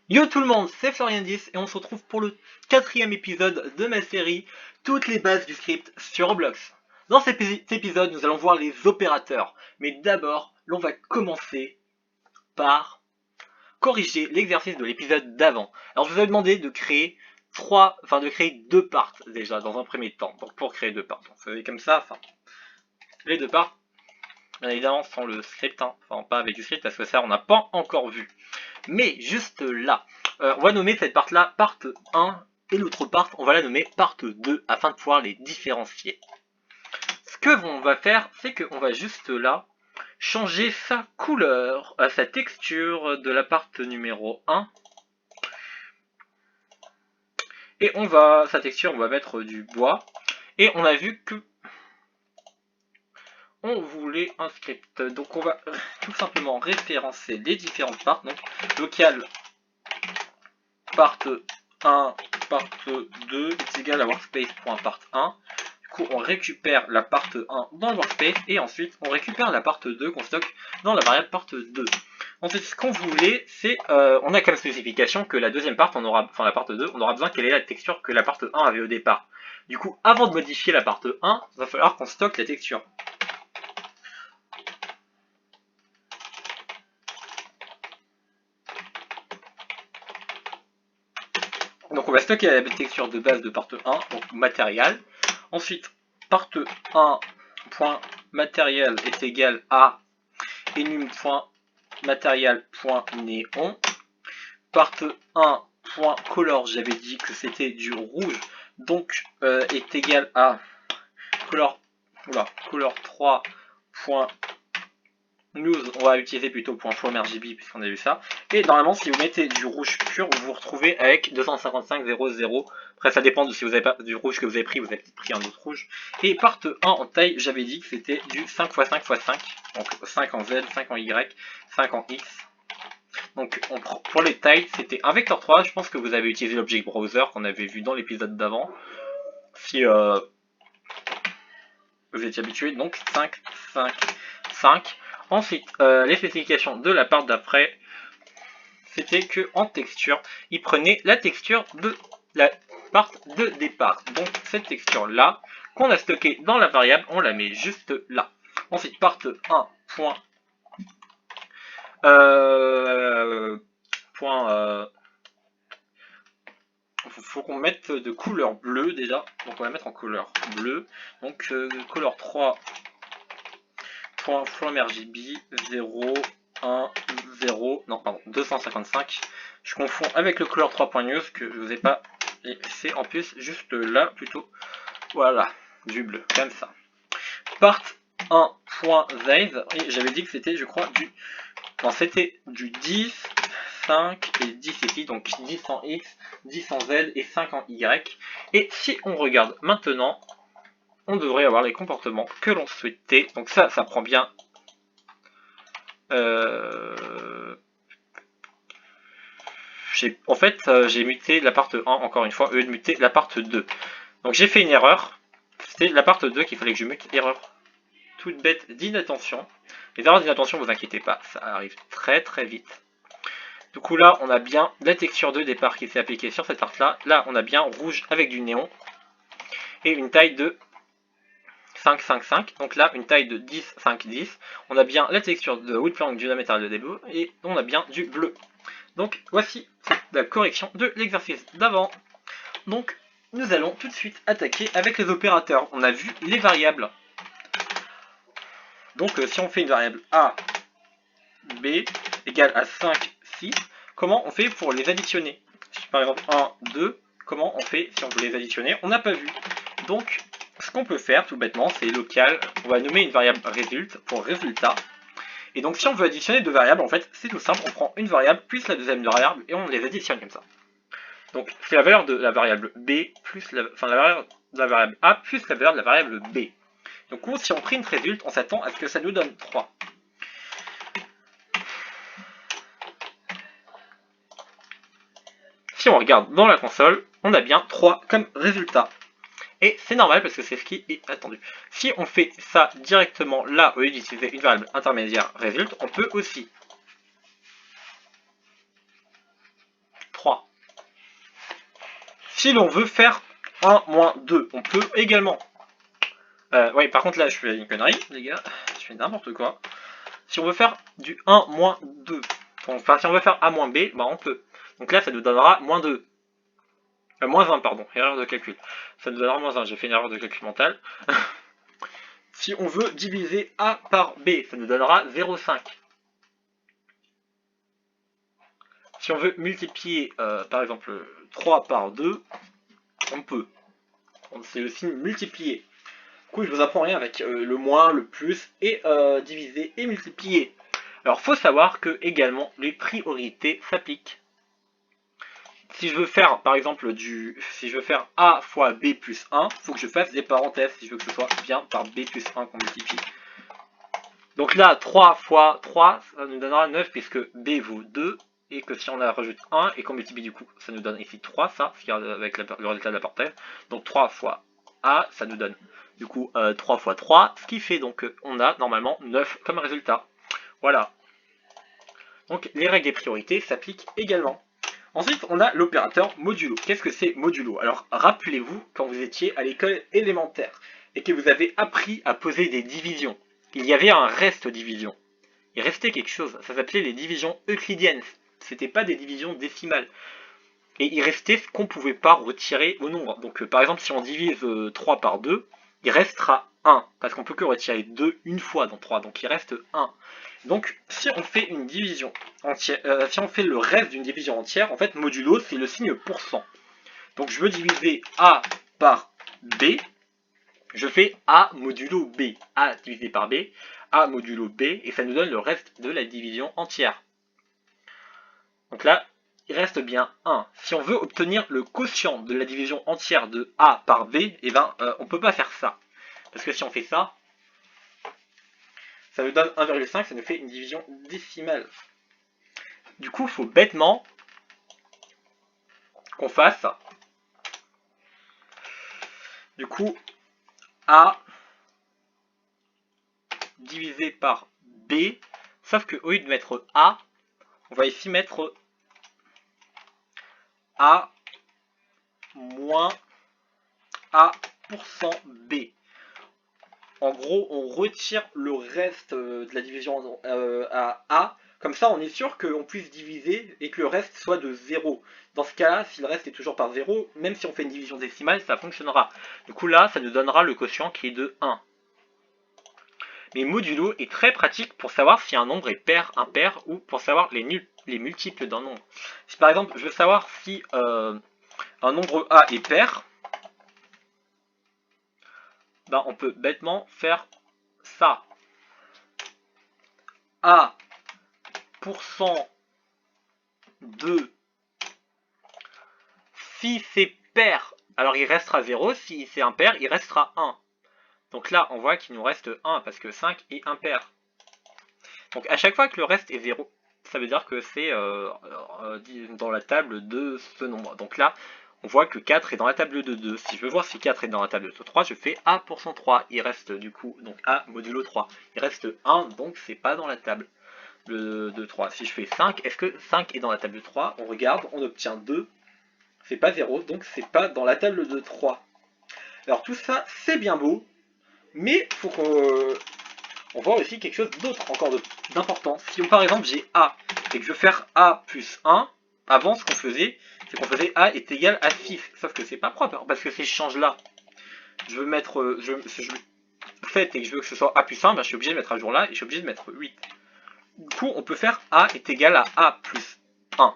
Yo tout le monde, c'est Florian10 et on se retrouve pour le quatrième épisode de ma série Toutes les bases du script sur Roblox. Dans cet épisode, nous allons voir les opérateurs, mais d'abord, l'on va commencer par corriger l'exercice de l'épisode d'avant. Alors je vous avais demandé de créer de créer deux parts déjà dans un premier temps. Donc pour créer deux parts, vous savez comme ça, les deux parts, bien évidemment sans le script, enfin pas avec du script parce que ça on n'a pas encore vu. Mais juste là, on va nommer cette part-là part 1 et l'autre part, on va la nommer part 2 afin de pouvoir les différencier. Ce que on va faire, c'est qu'on va juste là changer sa couleur, sa texture de la part numéro 1. Et sa texture, on va mettre du bois. Et on a vu que on voulait un script. Donc on va tout simplement référencer les différentes parts. Donc local part 1, part 2 est égal à workspace.part 1. Du coup, on récupère la part 1 dans le workspace et ensuite on récupère la part 2 qu'on stocke dans la variable part 2. Ensuite, ce qu'on voulait, c'est, on a comme spécification que la deuxième part, la part 2, on aura besoin qu'elle ait la texture que la part 1 avait au départ. Du coup, avant de modifier la part 1, il va falloir qu'on stocke la texture. Donc on va stocker la texture de base de part 1, donc matériel. Ensuite, part 1.material est égal à enum.material.néon. Part 1.color, j'avais dit que c'était du rouge, donc est égal à color 3. News, on va utiliser plutôt .fromRGB puisqu'on a vu ça. Et normalement, si vous mettez du rouge pur, vous vous retrouvez avec 255,00. Après, ça dépend de si vous avez pas du rouge que vous avez pris pris un autre rouge. Et part 1 en taille, j'avais dit que c'était du 5x5x5. Donc 5 en Z, 5 en Y, 5 en X. Donc pour les tailles, c'était un vecteur 3. Je pense que vous avez utilisé l'object browser qu'on avait vu dans l'épisode d'avant. Si vous étiez habitué, donc 5, 5, 5. Ensuite, les spécifications de la part d'après, c'était que en texture, il prenait la texture de la part de départ. Donc cette texture là, qu'on a stockée dans la variable, on la met juste là. Ensuite, part 1. Faut qu'on mette de couleur bleue déjà. Donc on va mettre en couleur bleue. Donc couleur 3. From RGB 0, 1, 0, non pardon, 255. Je confonds avec le color 3.news que je vous ai pas. Et c'est en plus juste là plutôt. Voilà, du bleu, comme ça. Part 1.size, et j'avais dit que c'était, je crois, du. Non, c'était du 10, 5 et 10 ici, donc 10 en X, 10 en Z et 5 en Y. Et si on regarde maintenant, on devrait avoir les comportements que l'on souhaitait. Donc ça prend bien. En fait, j'ai muté la part 1 encore une fois, au lieu de muter la part 2. Donc j'ai fait une erreur. C'était la part 2 qu'il fallait que je mute. Erreur toute bête d'inattention. Les erreurs d'inattention, vous inquiétez pas, ça arrive très très vite. Du coup là, on a bien la texture de départ qui s'est appliquée sur cette part-là. Là, on a bien rouge avec du néon. Et une taille de 5, 5, 5. Donc là, une taille de 10, 5, 10. On a bien la texture de Woodplank du Metal de début. Et on a bien du bleu. Donc voici la correction de l'exercice d'avant. Donc nous allons tout de suite attaquer avec les opérateurs. On a vu les variables. Donc si on fait une variable A, B égale à 5, 6, comment on fait pour les additionner? Par exemple 1, 2, comment on fait si on veut les additionner? On n'a pas vu. Donc ce qu'on peut faire tout bêtement, c'est local, on va nommer une variable result pour résultat. Et donc si on veut additionner deux variables, en fait c'est tout simple, on prend une variable plus la deuxième variable et on les additionne comme ça. Donc c'est la valeur de la variable B plus la valeur de la variable A plus la valeur de la variable B. Donc si on print result, on s'attend à ce que ça nous donne 3. Si on regarde dans la console, on a bien 3 comme résultat. Et c'est normal parce que c'est ce qui est attendu. Si on fait ça directement là, au lieu d'utiliser une variable intermédiaire result, on peut aussi Si l'on veut faire 1 moins 2, on peut également. Oui, par contre là je fais une connerie, les gars, je fais n'importe quoi. Si on veut faire du 1 moins 2, enfin si on veut faire A moins B, bah on peut. Donc là ça nous donnera moins 2. Moins 1, pardon, erreur de calcul. Ça nous donnera moins 1, j'ai fait une erreur de calcul mentale. Si on veut diviser A par B, ça nous donnera 0,5. Si on veut multiplier, par exemple, 3 par 2, on peut. C'est le signe multiplier. Du coup, je vous apprends rien avec le moins, le plus, et diviser et multiplier. Alors, faut savoir que, également, les priorités s'appliquent. Si je veux faire, par exemple, si je veux faire A fois B plus 1, il faut que je fasse des parenthèses si je veux que ce soit bien par B plus 1 qu'on multiplie. Donc là, 3 fois 3, ça nous donnera 9 puisque B vaut 2. Et que si on rajoute 1 et qu'on multiplie du coup, ça nous donne ici 3, ça, avec le résultat de la parenthèse. Donc 3 fois A, ça nous donne du coup 3 fois 3, ce qui fait donc on a normalement 9 comme résultat. Voilà. Donc les règles des priorités s'appliquent également. Ensuite, on a l'opérateur modulo. Qu'est-ce que c'est modulo? Alors, rappelez-vous quand vous étiez à l'école élémentaire et que vous avez appris à poser des divisions. Il y avait un reste division. Il restait quelque chose. Ça s'appelait les divisions euclidiennes. C'était pas des divisions décimales. Et il restait ce qu'on ne pouvait pas retirer au nombre. Donc, par exemple, si on divise 3 par 2, il restera 1. Parce qu'on peut que retirer 2 une fois dans 3. Donc, il reste 1. Donc, si on fait une division entière, si on fait le reste d'une division entière, en fait, modulo, c'est le signe pourcent. Donc, je veux diviser A par B. Je fais A modulo B. A divisé par B. A modulo B. Et ça nous donne le reste de la division entière. Donc là, il reste bien 1. Si on veut obtenir le quotient de la division entière de A par B, eh ben, on ne peut pas faire ça. Parce que si on fait ça, ça nous donne 1,5, ça nous fait une division décimale. Du coup, il faut bêtement qu'on fasse, du coup, A divisé par B, sauf qu'au lieu de mettre A, on va ici mettre A moins A% B. En gros, on retire le reste de la division à A. Comme ça, on est sûr qu'on puisse diviser et que le reste soit de 0. Dans ce cas-là, si le reste est toujours par 0, même si on fait une division décimale, ça fonctionnera. Du coup, là, ça nous donnera le quotient qui est de 1. Mais modulo est très pratique pour savoir si un nombre est pair, impair, ou pour savoir les multiples d'un nombre. Si par exemple, je veux savoir si un nombre A est pair, ben, on peut bêtement faire ça. A % de, si c'est pair, alors il restera 0, si c'est impair, il restera 1. Donc là, on voit qu'il nous reste 1, parce que 5 est impair. Donc à chaque fois que le reste est 0, ça veut dire que c'est dans la table de ce nombre. Donc là, on voit que 4 est dans la table de 2. Si je veux voir si 4 est dans la table de 3, je fais A % 3. Il reste du coup, donc A modulo 3. Il reste 1, donc c'est pas dans la table de 3. Si je fais 5, est-ce que 5 est dans la table de 3? On regarde, on obtient 2. C'est pas 0, donc c'est pas dans la table de 3. Alors tout ça, c'est bien beau, mais il faut qu'on voit aussi quelque chose d'autre, encore d'important. Si par exemple j'ai A, et que je veux faire A plus 1, avant ce qu'on faisait, c'est qu'on faisait A est égal à 6. Sauf que c'est pas propre, parce que si je change là, je veux mettre, si je fais et que je veux que ce soit A plus 1, ben je suis obligé de mettre à jour là, et je suis obligé de mettre 8. Du coup, on peut faire A est égal à A plus 1.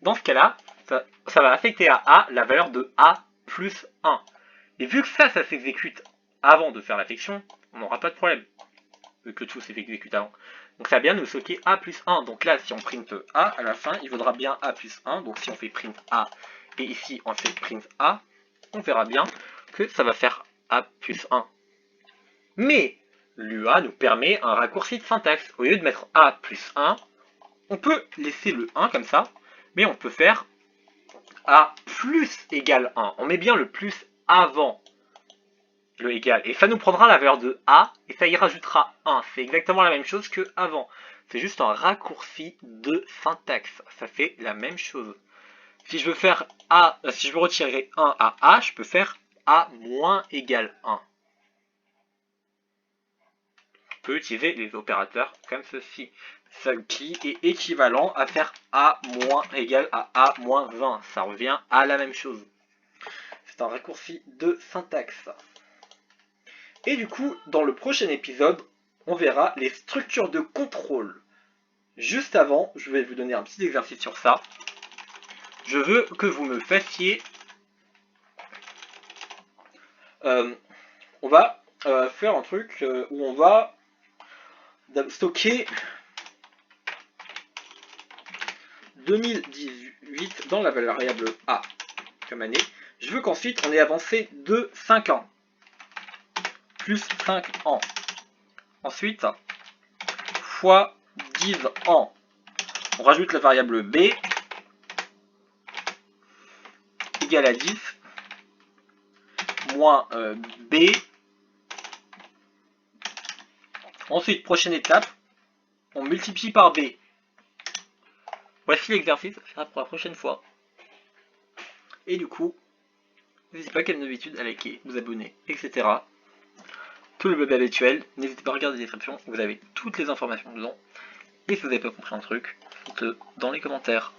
Dans ce cas-là, ça va affecter à A la valeur de A plus 1. Et vu que ça s'exécute avant de faire l'affection, on n'aura pas de problème. Vu que tout s'exécute avant. Donc ça va bien nous stocker A plus 1. Donc là, si on print A, à la fin, il vaudra bien A plus 1. Donc si on fait print A, et ici on fait print A, on verra bien que ça va faire A plus 1. Mais l'UA nous permet un raccourci de syntaxe. Au lieu de mettre A plus 1, on peut laisser le 1 comme ça, mais on peut faire A plus égale 1. On met bien le plus avant le égal. Et ça nous prendra la valeur de A, et ça y rajoutera 1. C'est exactement la même chose que avant. C'est juste un raccourci de syntaxe. Ça fait la même chose. Si je veux faire A, si je veux retirer 1 à A, je peux faire A moins égale 1. On peut utiliser les opérateurs comme ceci. Ce qui est équivalent à faire A moins égale à A moins 20. Ça revient à la même chose. C'est un raccourci de syntaxe. Et du coup, dans le prochain épisode, on verra les structures de contrôle. Juste avant, je vais vous donner un petit exercice sur ça. Je veux que vous me fassiez... on va faire un truc où on va stocker 2018 dans la variable A comme année. Je veux qu'ensuite on ait avancé de 5 ans. Plus 5 ans. Ensuite, fois 10 ans. On rajoute la variable B égale à 10 moins B. Ensuite, prochaine étape, on multiplie par B. Voici l'exercice, ça sera pour la prochaine fois. Et du coup, n'hésitez pas comme d'habitude à liker, vous abonner, etc. Tout le web habituel, n'hésitez pas à regarder la description, vous avez toutes les informations dedans. Et si vous n'avez pas compris un truc, dites-le dans les commentaires.